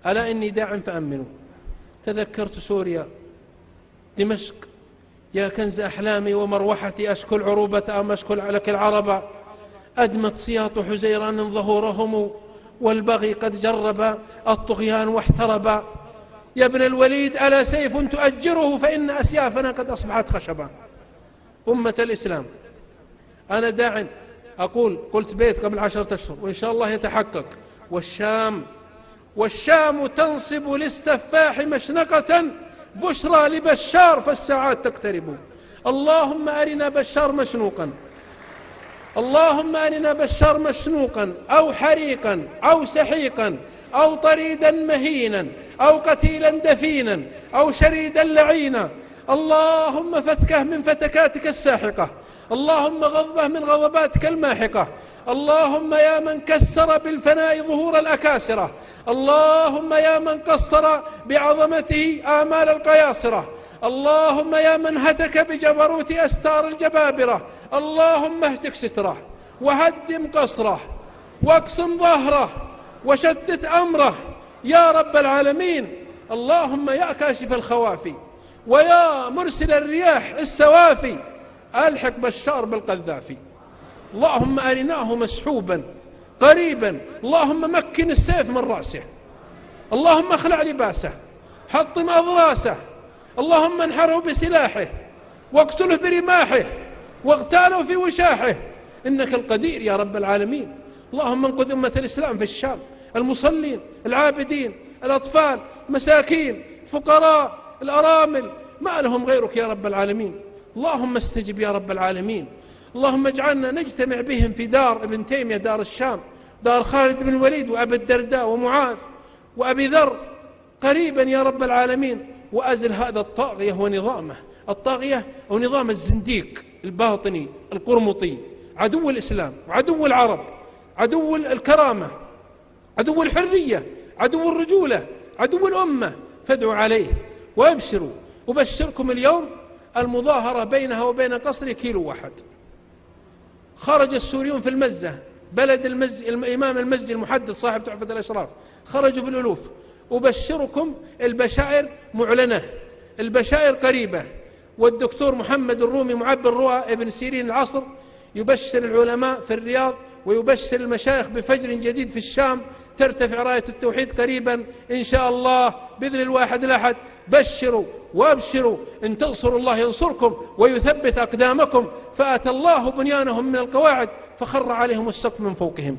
ألا إني داع فأمنوا. تذكرت سوريا، دمشق، يا كنز أحلامي ومروحتي، أشكو العروبة أم أشكو لك العرب، أدمت سياط حزيران ظهورهم، والبغي قد جرب الطغيان واحترب. يا ابن الوليد ألا سيف تؤجره، فإن أسيافنا قد أصبحت خشبا. أمة الإسلام، أنا داع أقول، قلت بيت قبل 10 أشهر وإن شاء الله يتحقق، والشام تنصب للسفاح مشنقة، بشرى لبشار فالساعات تقترب. اللهم أرنا بشار مشنوقا، اللهم أرنا بشار مشنوقا أو حريقا أو سحيقا أو طريدا مهينا أو قتيلا دفينا أو شريدا لعينا. اللهم فتكه من فتكاتك الساحقة، اللهم غضبه من غضباتك الماحقة. اللهم يا من كسر بالفناء ظهور الأكاسرة، اللهم يا من قصر بعظمته آمال القياصرة، اللهم يا من هتك بجبروت أستار الجبابرة، اللهم اهتك ستره وهدم قصره واقسم ظهره وشتت أمره يا رب العالمين. اللهم يا كاشف الخوافي ويا مرسل الرياح السوافي، ألحق بشار بالقذافي. اللهم أرناه مسحوبا قريبا، اللهم مكن السيف من رأسه، اللهم اخلع لباسه، حطم أضراسه، اللهم انحره بسلاحه واقتله برماحه واغتاله في وشاحه، إنك القدير يا رب العالمين. اللهم انقذ أمة الإسلام في الشام، المصلين، العابدين، الأطفال، مساكين، فقراء، الأرامل، ما لهم غيرك يا رب العالمين. اللهم استجب يا رب العالمين. اللهم اجعلنا نجتمع بهم في دار ابن تيمية، دار الشام، دار خالد بن الوليد وأبي الدرداء ومعاذ وأبي ذر قريبا يا رب العالمين، وأزل هذا الطاغية ونظامه، الطاغية أو نظام الزنديق الباطني القرمطي، عدو الإسلام وعدو العرب، عدو الكرامة، عدو الحرية، عدو الرجولة، عدو الأمة. فادعوا عليه وابشروا. أبشركم اليوم المظاهرة بينها وبين قصر كيلو واحد. خرج السوريون في المزة، بلد الإمام المزي المحدث صاحب تحفة الأشراف، خرجوا بالألوف. أبشركم البشائر معلنة، البشائر قريبة. والدكتور محمد الرومي معبر رؤى ابن سيرين العصر يبشر العلماء في الرياض، ويبشر المشايخ بفجر جديد في الشام، ترتفع راية التوحيد قريبا إن شاء الله بإذن الواحد الأحد. بشروا وابشروا، إن تنصروا الله ينصركم ويثبت أقدامكم. فأتى الله بنيانهم من القواعد فخر عليهم السقف من فوقهم.